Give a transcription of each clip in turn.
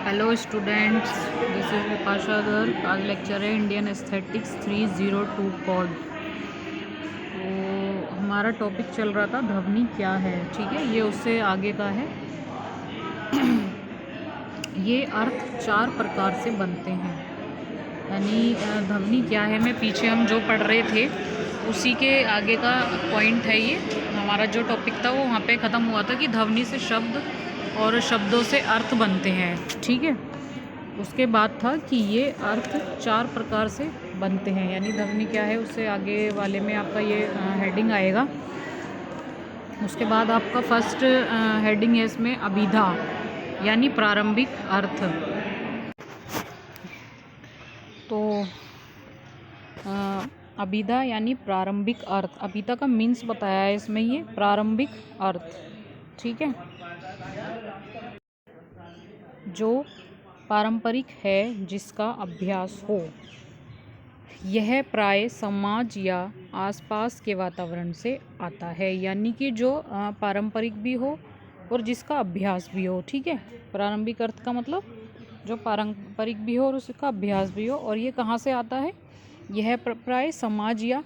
Hello students, this is Vipasha Garg. आज lecture है Indian aesthetics 302 code. तो हमारा टॉपिक चल रहा था ध्वनि क्या है। ठीक है, ये उससे आगे का है। ये अर्थ 4 प्रकार से बनते हैं, यानी ध्वनि क्या है मैं पीछे हम जो पढ़ रहे थे उसी के आगे का पॉइंट है। ये हमारा जो टॉपिक था वो वहाँ पे ख़त्म हुआ था कि ध्वनि से शब्द और शब्दों से अर्थ बनते हैं। ठीक है, उसके बाद था कि ये अर्थ 4 प्रकार से बनते हैं, यानी ध्वनि क्या है उससे आगे वाले में आपका ये हेडिंग आएगा। उसके बाद आपका फर्स्ट हेडिंग है इसमें अभिधा, यानी प्रारंभिक अर्थ। तो अभिधा यानी प्रारंभिक अर्थ, अभिधा का मीन्स बताया है इसमें, ये प्रारंभिक अर्थ। ठीक है, जो पारंपरिक है, जिसका अभ्यास हो। यह प्राय समाज या आसपास के वातावरण से आता है, यानी कि जो पारंपरिक भी हो और जिसका अभ्यास भी हो। ठीक है, प्रारंभिक अर्थ का मतलब जो पारंपरिक भी हो और उसका अभ्यास भी हो। और ये कहाँ से आता है? यह प्राय समाज या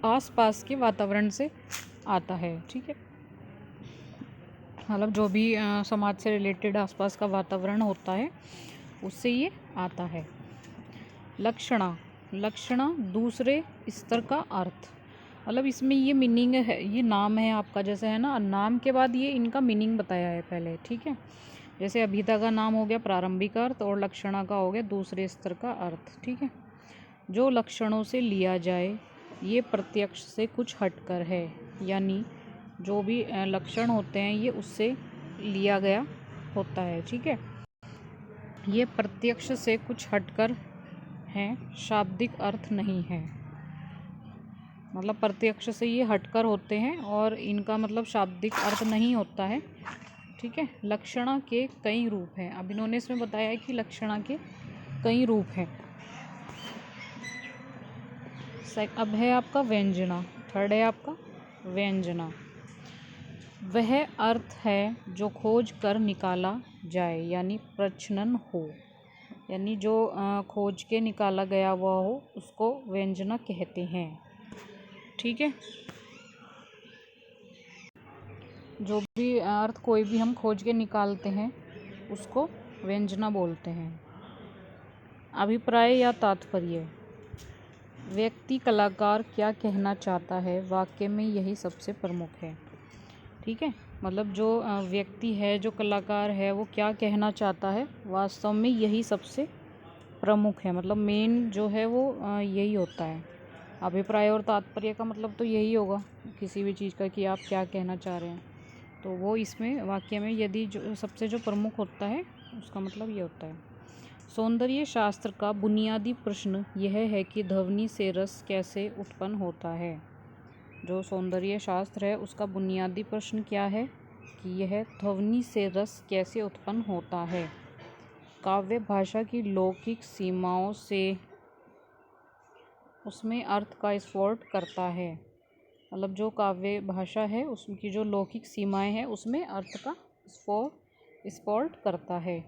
आसपास के वातावरण से आता है। ठीक है, मतलब जो भी समाज से रिलेटेड आसपास का वातावरण होता है उससे ये आता है। लक्षणा, लक्षणा दूसरे स्तर का अर्थ, मतलब इसमें ये मीनिंग है, ये नाम है आपका जैसे है ना, नाम के बाद ये इनका मीनिंग बताया है पहले। ठीक है, जैसे अभिधा का नाम हो गया प्रारंभिक अर्थ और लक्षणा का हो गया दूसरे स्तर का अर्थ। ठीक है, जो लक्षणों से लिया जाए ये प्रत्यक्ष से कुछ हटकर है, यानी जो भी लक्षण होते हैं ये उससे लिया गया होता है। ठीक है, ये प्रत्यक्ष से कुछ हटकर हैं, शाब्दिक अर्थ नहीं है। मतलब प्रत्यक्ष से ये हटकर होते हैं और इनका मतलब शाब्दिक अर्थ नहीं होता है। ठीक है, लक्षणा के कई रूप हैं। अब इन्होंने इसमें बताया है कि लक्षणा के कई रूप हैं। अब है आपका व्यंजना, थर्ड है आपका व्यंजना। वह अर्थ है जो खोज कर निकाला जाए, यानी प्रच्छन्न हो, यानी जो खोज के निकाला गया हुआ हो उसको व्यंजना कहते हैं। ठीक है, जो भी अर्थ कोई भी हम खोज के निकालते हैं उसको व्यंजना बोलते हैं। अभिप्राय या तात्पर्य, व्यक्ति कलाकार क्या कहना चाहता है वाक्य में यही सबसे प्रमुख है। ठीक है, मतलब जो व्यक्ति है, जो कलाकार है, वो क्या कहना चाहता है वास्तव में यही सबसे प्रमुख है। मतलब मेन जो है वो यही होता है। अभिप्राय और तात्पर्य का मतलब तो यही होगा किसी भी चीज़ का कि आप क्या कहना चाह रहे हैं। तो वो इसमें वाक्य में यदि जो सबसे जो प्रमुख होता है उसका मतलब ये होता है। सौंदर्य शास्त्र का बुनियादी प्रश्न यह है कि ध्वनि से रस कैसे उत्पन्न होता है। जो सौंदर्य शास्त्र है उसका बुनियादी प्रश्न क्या है कि यह ध्वनि से रस कैसे उत्पन्न होता है। काव्य भाषा की लौकिक सीमाओं से उसमें अर्थ का स्फोट करता है। मतलब जो काव्य भाषा है उसकी जो लौकिक सीमाएं हैं उसमें अर्थ का स्फोट करता है।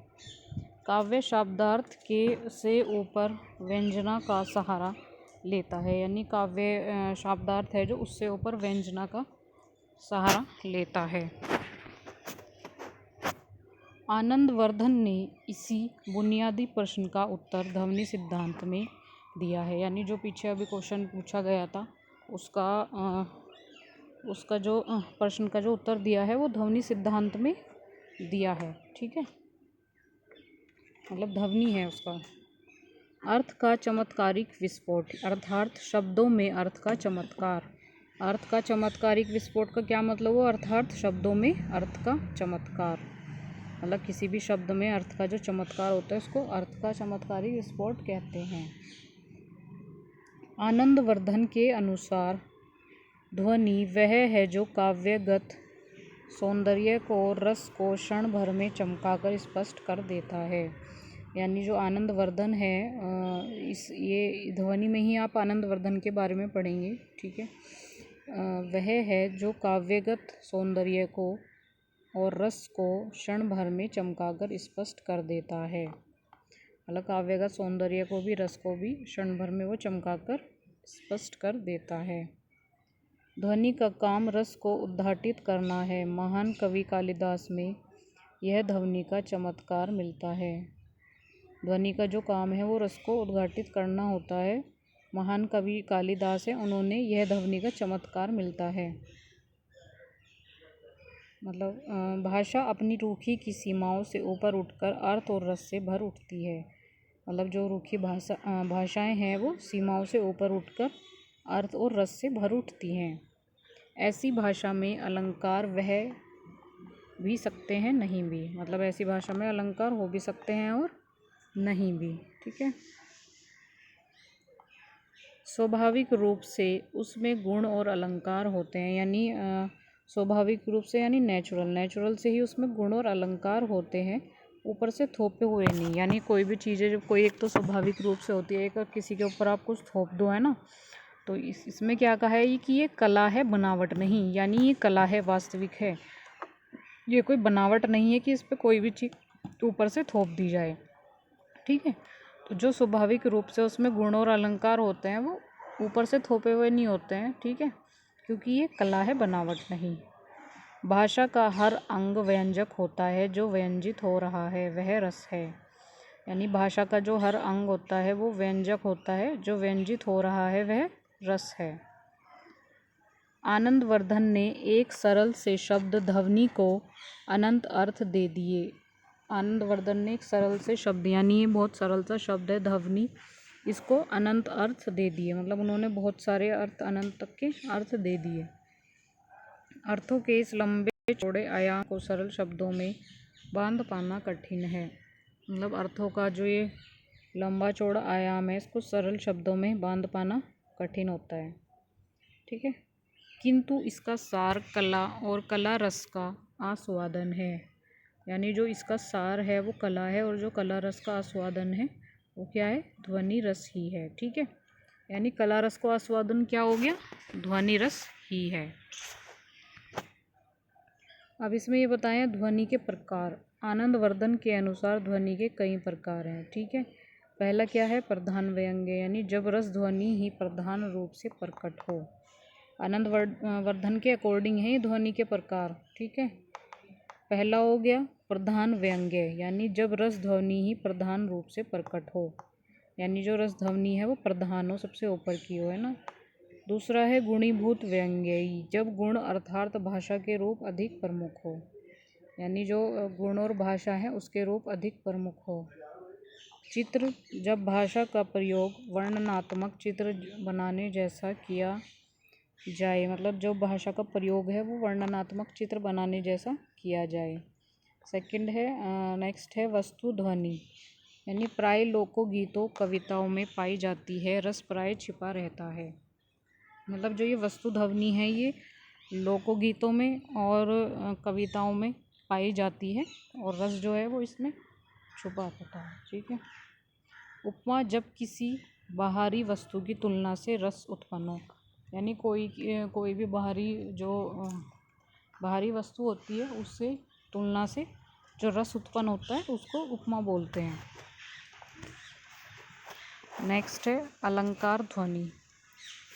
काव्य शब्दार्थ के से ऊपर व्यंजना का सहारा लेता है, यानी काव्य शब्दार्थ है जो उससे ऊपर व्यंजना का सहारा लेता है। आनंदवर्धन ने इसी बुनियादी प्रश्न का उत्तर ध्वनि सिद्धांत में दिया है, यानी जो पीछे अभी क्वेश्चन पूछा गया था उसका जो प्रश्न का जो उत्तर दिया है वो ध्वनि सिद्धांत में दिया है। ठीक है, मतलब ध्वनि है उसका। अर्थ का चमत्कारिक विस्फोट, अर्थात शब्दों में अर्थ का चमत्कार। अर्थ का चमत्कारिक विस्फोट का क्या मतलब हो? अर्थात शब्दों में अर्थ का चमत्कार, मतलब किसी भी शब्द में अर्थ का जो चमत्कार होता है उसको अर्थ का चमत्कारिक विस्फोट कहते हैं। आनंदवर्धन के अनुसार ध्वनि वह है जो काव्यगत सौंदर्य को, रस को क्षण भर में चमकाकर स्पष्ट कर देता है। यानी जो आनंदवर्धन है, ये ध्वनि में ही आप आनंदवर्धन के बारे में पढ़ेंगे। ठीक है, वह है जो काव्यगत सौंदर्य को और रस को क्षण भर में चमकाकर स्पष्ट कर देता है। मतलब काव्य का सौंदर्य को भी, रस को भी क्षण भर में वो चमकाकर स्पष्ट कर देता है। ध्वनि का काम रस को उद्घाटित करना है। महान कवि कालिदास में यह ध्वनि का चमत्कार मिलता है। ध्वनि का जो काम है वो रस को उद्घाटित करना होता है। महान कवि कालिदास है, उन्होंने यह ध्वनि का चमत्कार मिलता है। मतलब भाषा अपनी रूखी की सीमाओं से ऊपर उठकर अर्थ और रस से भर उठती है। मतलब जो रूखी भाषाएं हैं वो सीमाओं से ऊपर उठकर अर्थ और रस से भर उठती हैं। ऐसी भाषा में अलंकार वह भी सकते हैं, नहीं भी। मतलब ऐसी भाषा में अलंकार हो भी सकते हैं और नहीं भी। ठीक है। स्वाभाविक रूप से उसमें गुण और अलंकार होते हैं, यानी स्वाभाविक रूप से यानी नेचुरल से ही उसमें गुण और अलंकार होते हैं, ऊपर से थोपे हुए नहीं। यानी कोई भी चीज़ें जब कोई एक तो स्वाभाविक रूप से होती है, एक किसी के ऊपर आप कुछ थोप दो, है ना। तो इसमें क्या कहा है कि ये कला है, बनावट नहीं। यानी ये कला है, वास्तविक है, ये कोई बनावट नहीं है कि इस पर कोई भी चीज़ ऊपर से थोप दी जाए। ठीक है। तो जो स्वाभाविक रूप से उसमें गुण और अलंकार होते हैं वो ऊपर से थोपे हुए नहीं होते हैं। ठीक है, क्योंकि ये कला है, बनावट नहीं। भाषा का हर अंग व्यंजक होता है, जो व्यंजित हो रहा है वह रस है। यानी भाषा का जो हर अंग होता है वो व्यंजक होता है, जो व्यंजित हो रहा है वह रस है। आनंदवर्धन ने एक सरल से शब्द ध्वनि को अनंत अर्थ दे दिए। आनंदवर्धन ने एक सरल से शब्द, यानी ये बहुत सरल सा शब्द है ध्वनि, इसको अनंत अर्थ दे दिए। मतलब उन्होंने बहुत सारे अर्थ, अनंत तक के अर्थ दे दिए। अर्थों के इस लंबे चौड़े आयाम को सरल शब्दों में बांध पाना कठिन है। मतलब अर्थों का जो ये लंबा चौड़ा आयाम है, इसको सरल शब्दों में बांध पाना कठिन होता है। ठीक है। किंतु इसका सार कला और कला रस का आस्वादन है। यानी जो इसका सार है वो कला है, और जो कला रस का आस्वादन है वो क्या है, ध्वनि रस ही है। ठीक है। यानी कला रस को आस्वादन क्या हो गया, ध्वनि रस ही है। अब इसमें ये बताएं ध्वनि के प्रकार। आनंदवर्धन के अनुसार ध्वनि के कई प्रकार हैं। ठीक है। पहला क्या है, प्रधान व्यंग्य, यानी जब रस ध्वनि ही प्रधान रूप से प्रकट हो। आनंदवर्धन के अकॉर्डिंग है ध्वनि के प्रकार। ठीक है। पहला हो गया प्रधान व्यंग्य, यानी जब रस ध्वनि ही प्रधान रूप से प्रकट हो, यानी जो रस ध्वनि है वो प्रधान हो, सबसे ऊपर की हो, है ना। दूसरा है गुणीभूत व्यंग्ययी, जब गुण अर्थात भाषा के रूप अधिक प्रमुख हो, यानी जो गुण और भाषा है उसके रूप अधिक प्रमुख हो। चित्र, जब भाषा का प्रयोग वर्णनात्मक चित्र बनाने जैसा किया जाए। मतलब जो भाषा का प्रयोग है वो वर्णनात्मक चित्र बनाने जैसा किया जाए। सेकंड है, नेक्स्ट है वस्तु ध्वनि, यानी प्राय लोकगीतों कविताओं में पाई जाती है, रस प्राय छिपा रहता है। मतलब जो ये वस्तु ध्वनि है ये लोकगीतों में और कविताओं में पाई जाती है, और रस जो है वो इसमें छुपा होता है। ठीक है। उपमा, जब किसी बाहरी वस्तु की तुलना से रस उत्पन्न हो, यानी कोई भी बाहरी वस्तु होती है उससे तुलना से जो रस उत्पन्न होता है उसको उपमा बोलते हैं। नेक्स्ट है अलंकार ध्वनि,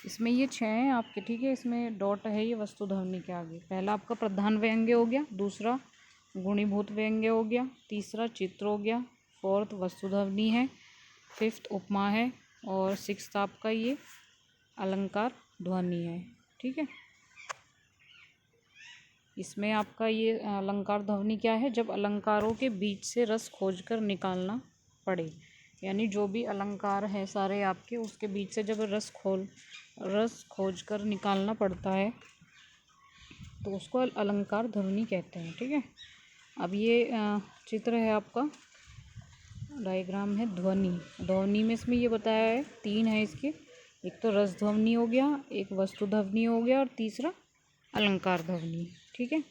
इसमें ये 6 हैं आपके। ठीक है। इसमें डॉट है ये वस्तु ध्वनि के आगे। पहला आपका प्रधान व्यंग्य हो गया, दूसरा गुणीभूत व्यंग्य हो गया, तीसरा चित्र हो गया, फोर्थ वस्तु ध्वनि है, फिफ्थ उपमा है, और सिक्स्थ आपका ये अलंकार ध्वनि है। ठीक है। इसमें आपका ये अलंकार ध्वनि क्या है, जब अलंकारों के बीच से रस खोजकर निकालना पड़े, यानी जो भी अलंकार है सारे आपके, उसके बीच से जब रस खोजकर निकालना पड़ता है तो उसको अलंकार ध्वनि कहते हैं। ठीक है। अब ये चित्र है आपका, डायग्राम है ध्वनि में इसमें ये बताया है 3 है इसके, एक तो रस ध्वनि हो गया, एक वस्तु ध्वनि हो गया, और तीसरा अलंकार ध्वनि। ठीक है।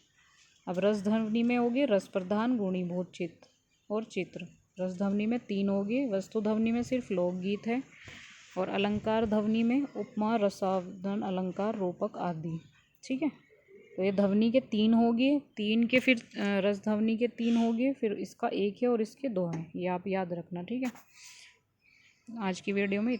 अब रस ध्वनि में हो गए रस प्रधान, गुणीभूत, चित्त और चित्र। रस ध्वनि में 3 हो गए, वस्तु ध्वनि में सिर्फ लोकगीत है, और अलंकार ध्वनि में उपमा, रसावधान, अलंकार, रूपक आदि। ठीक है। तो ये ध्वनि के 3 हो गए, 3 के फिर रस ध्वनि के 3 हो गए, फिर इसका 1 है और इसके 2 हैं। ये आप याद रखना, ठीक है। आज की वीडियो में